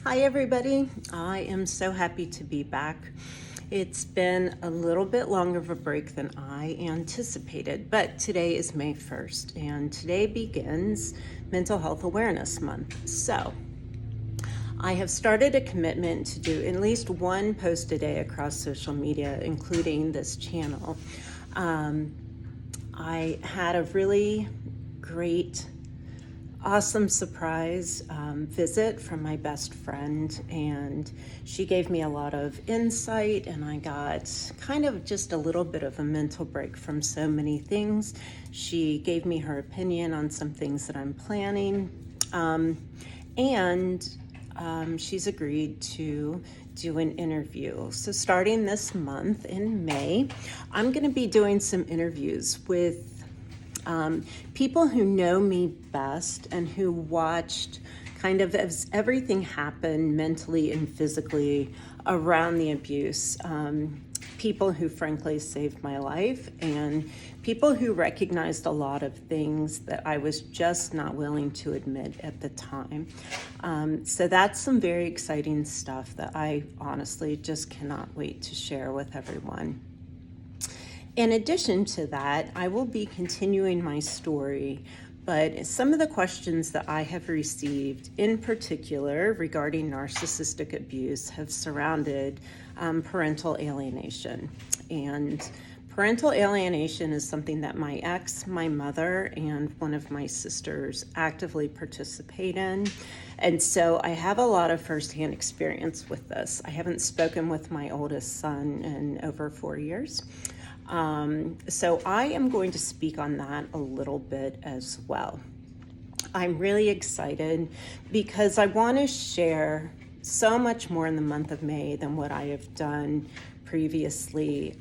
Hi everybody, I am so happy to be back. It's been a little bit longer of a break than I anticipated, but today is May 1st and today begins Mental Health Awareness Month. So I have started a commitment to do at least one post a day across social media, including this channel. I had a really great awesome surprise visit from my best friend, and she gave me a lot of insight, and I got kind of just a little bit of a mental break from so many things. She gave me her opinion on some things that I'm planning, and she's agreed to do an interview. So starting this month in May, I'm going to be doing some interviews with people who know me best and who watched kind of as everything happened mentally and physically around the abuse. People who frankly saved my life, and people who recognized a lot of things that I was just not willing to admit at the time. So that's some very exciting stuff that I honestly just cannot wait to share with everyone. In addition to that, I will be continuing my story, but some of the questions that I have received in particular regarding narcissistic abuse have surrounded parental alienation. And parental alienation is something that my ex, my mother, and one of my sisters actively participate in. And so I have a lot of firsthand experience with this. I haven't spoken with my oldest son in over 4 years. So I am going to speak on that a little bit as well. I'm really excited because I want to share so much more in the month of May than what I have done previously.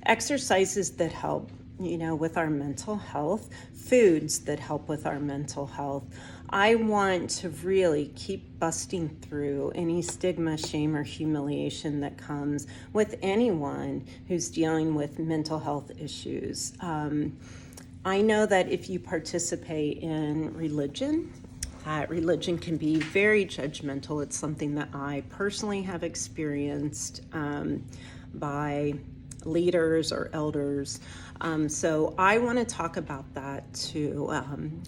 Exercises that help, with our mental health, foods that help with our mental health. I want to really keep busting through any stigma, shame, or humiliation that comes with anyone who's dealing with mental health issues. I know that if you participate in religion, religion can be very judgmental. It's something that I personally have experienced by leaders or elders. So I want to talk about that too,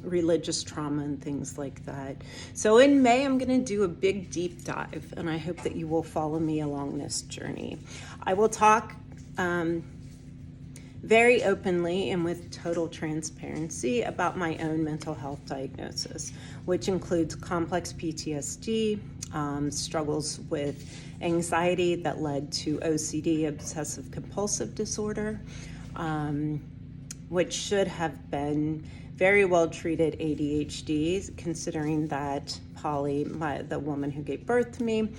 religious trauma and things like that. So in May, I'm going to do a big deep dive, and I hope that you will follow me along this journey. I will talk very openly and with total transparency about my own mental health diagnosis, which includes complex PTSD, struggles with anxiety that led to OCD, obsessive compulsive disorder, which should have been very well treated ADHD, considering that Polly, the woman who gave birth to me,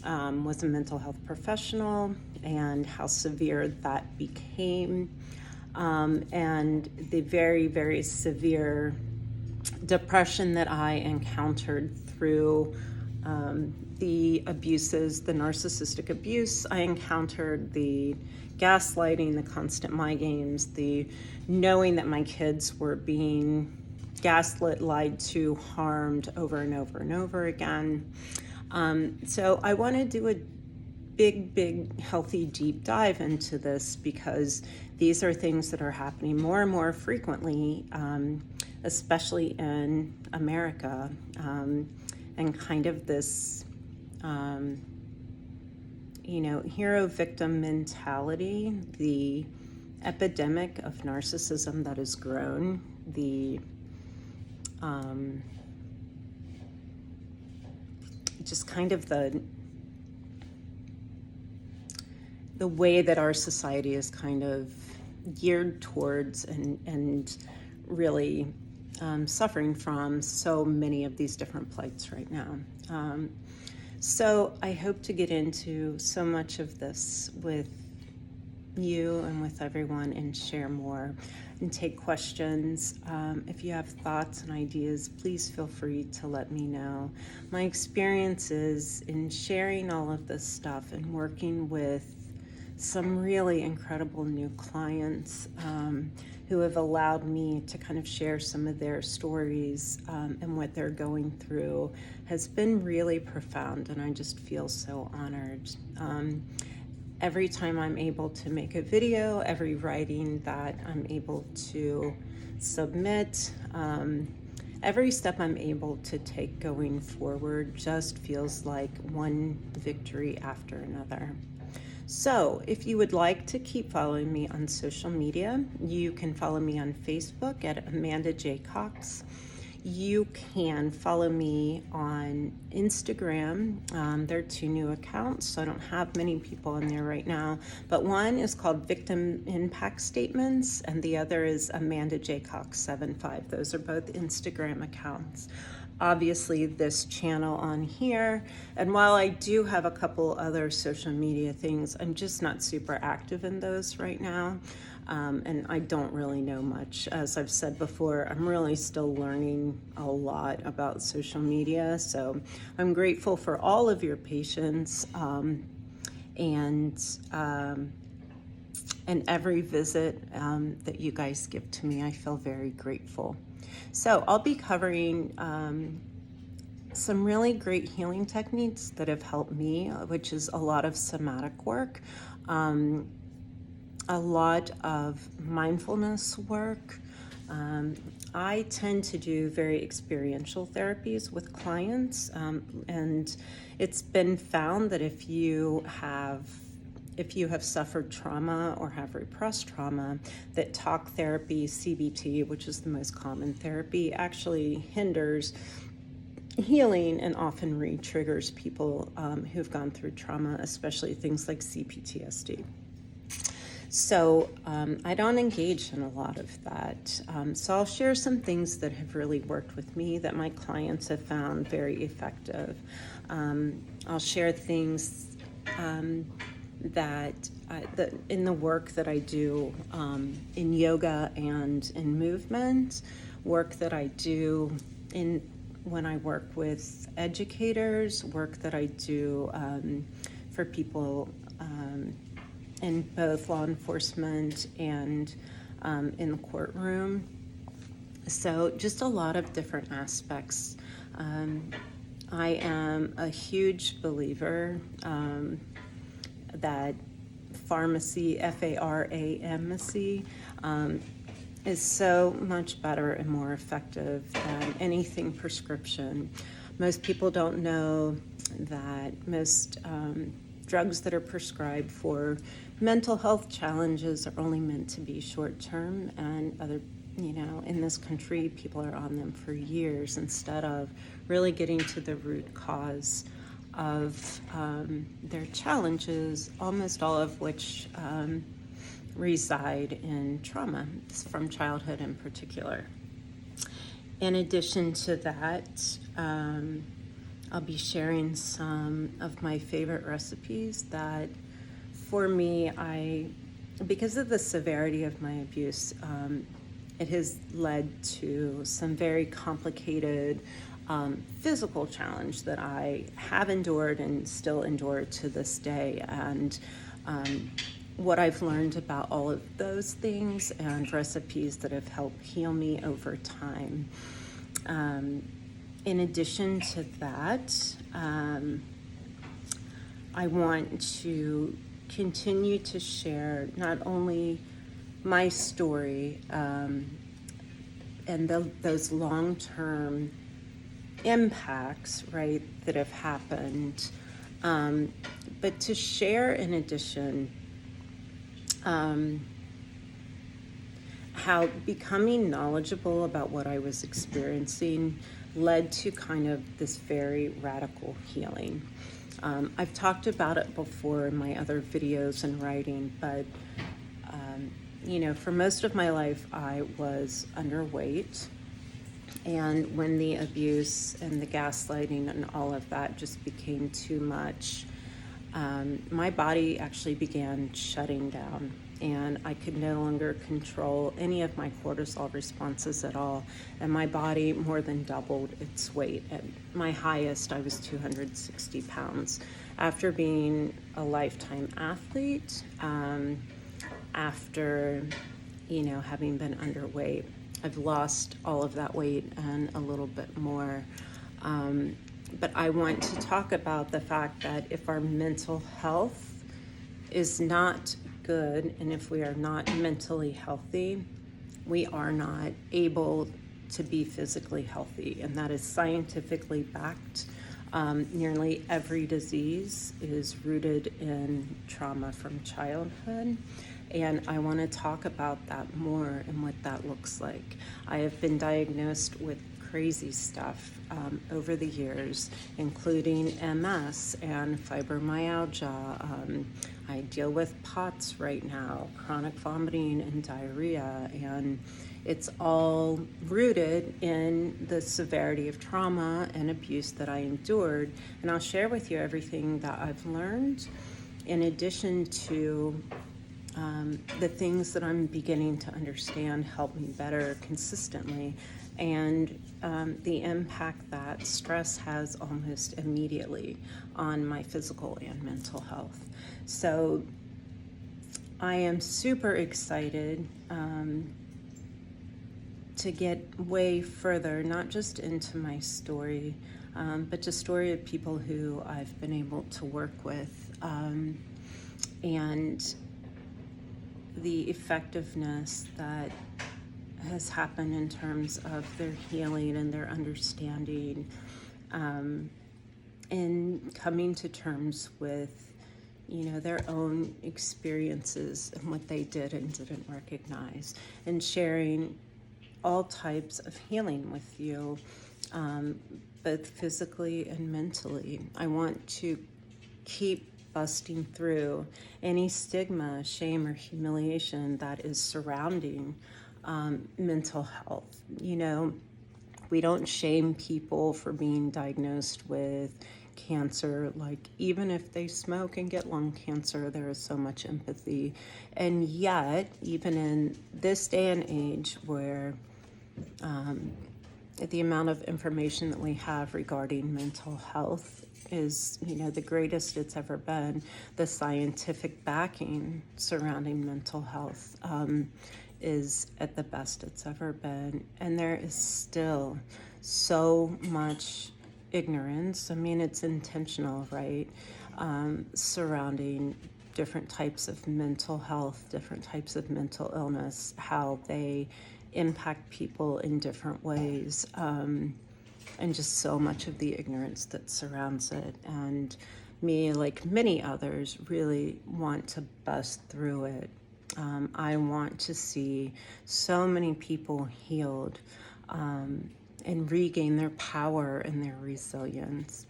was a mental health professional, and how severe that became, and the very, very severe depression that I encountered through the abuses, the narcissistic abuse. I encountered the gaslighting, the constant mind games, the knowing that my kids were being gaslit, lied to, harmed over and over and over again. So I want to do a big, healthy, deep dive into this because these are things that are happening more and more frequently, especially in America, and kind of this, hero victim mentality, the epidemic of narcissism that has grown, the just kind of the way that our society is kind of geared towards and really suffering from so many of these different plights right now. So I hope to get into so much of this with you and with everyone and share more and take questions. If you have thoughts and ideas, please feel free to let me know. My experiences in sharing all of this stuff and working with some really incredible new clients who have allowed me to kind of share some of their stories and what they're going through has been really profound, and I just feel so honored. Every time I'm able to make a video, every writing that I'm able to submit, every step I'm able to take going forward just feels like one victory after another. So if you would like to keep following me on social media, you can follow me on Facebook at Amanda J. Cox. You can follow me on Instagram. There are 2 new accounts, so I don't have many people on there right now. But one is called Victim Impact Statements, and the other is Amanda J. Cox 75. Those are both Instagram accounts. Obviously, this channel on here, and while I do have a couple other social media things, I'm just not super active in those right now. And I don't really know much. As I've said before, I'm really still learning a lot about social media. So I'm grateful for all of your patience and every visit that you guys give to me. I feel very grateful. So I'll be covering some really great healing techniques that have helped me, which is a lot of somatic work. A lot of mindfulness work. I tend to do very experiential therapies with clients, and it's been found that if you have suffered trauma or have repressed trauma, that talk therapy, CBT, which is the most common therapy, actually hinders healing and often re-triggers people who've gone through trauma, especially things like CPTSD. So I don't engage in a lot of that. So I'll share some things that have really worked with me that my clients have found very effective. I'll share things that in the work that I do in yoga and in movement, work that I do when I work with educators, work that I do for people in both law enforcement and in the courtroom. So just a lot of different aspects. I am a huge believer that pharmacy, Pharmacy, is so much better and more effective than anything prescription. Most people don't know that most drugs that are prescribed for mental health challenges are only meant to be short-term, and in this country, people are on them for years instead of really getting to the root cause of their challenges, almost all of which reside in trauma from childhood in particular. In addition to that, I'll be sharing some of my favorite recipes that, for me, because of the severity of my abuse, it has led to some very complicated physical challenge that I have endured and still endure to this day. And what I've learned about all of those things and recipes that have helped heal me over time. In addition to that, I want to continue to share not only my story and those long-term impacts, right, that have happened, but to share in addition how becoming knowledgeable about what I was experiencing led to kind of this very radical healing. I've talked about it before in my other videos and writing, but for most of my life I was underweight, and when the abuse and the gaslighting and all of that just became too much, my body actually began shutting down, and I could no longer control any of my cortisol responses at all, and my body more than doubled its weight. At my highest, I was 260 pounds. After being a lifetime athlete, after having been underweight. I've lost all of that weight and a little bit more. But I want to talk about the fact that if our mental health is not good, and if we are not mentally healthy, we are not able to be physically healthy, and that is scientifically backed. Nearly every disease is rooted in trauma from childhood, and I want to talk about that more and what that looks like. I have been diagnosed with crazy stuff over the years, including MS and fibromyalgia. I deal with POTS right now, chronic vomiting and diarrhea, and it's all rooted in the severity of trauma and abuse that I endured. And I'll share with you everything that I've learned, in addition to the things that I'm beginning to understand help me better consistently, and the impact that stress has almost immediately on my physical and mental health. So I am super excited to get way further, not just into my story, but the story of people who I've been able to work with, and the effectiveness that has happened in terms of their healing and their understanding, and coming to terms with their own experiences and what they did and didn't recognize, and sharing all types of healing with you, both physically and mentally. I want to keep busting through any stigma, shame, or humiliation that is surrounding mental health. We don't shame people for being diagnosed with cancer. Like, even if they smoke and get lung cancer, there is so much empathy. And yet, even in this day and age where the amount of information that we have regarding mental health is, the greatest it's ever been, the scientific backing surrounding mental health is at the best it's ever been. And there is still so much ignorance. I mean, it's intentional, right? Surrounding different types of mental health, different types of mental illness, how they impact people in different ways, and just so much of the ignorance that surrounds it. And me, like many others, really want to bust through it. I want to see so many people healed, and regain their power and their resilience.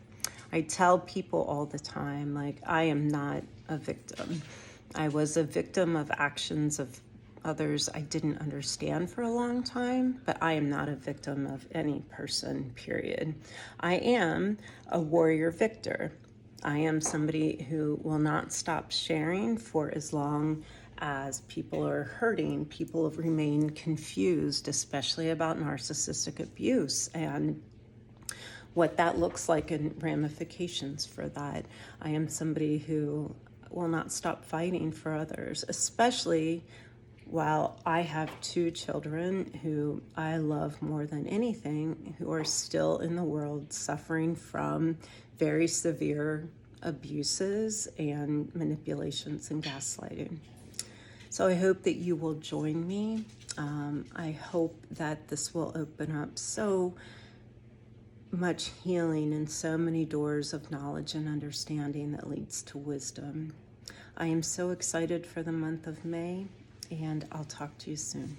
I tell people all the time, like, I am not a victim. I was a victim of actions of others I didn't understand for a long time, but I am not a victim of any person, period. I am a warrior victor. I am somebody who will not stop sharing for as long as people are hurting. People remain confused, especially about narcissistic abuse and what that looks like and ramifications for that. I am somebody who will not stop fighting for others, especially while I have two children who I love more than anything, who are still in the world suffering from very severe abuses and manipulations and gaslighting. So I hope that you will join me. I hope that this will open up so much healing and so many doors of knowledge and understanding that leads to wisdom. I am so excited for the month of May, and I'll talk to you soon.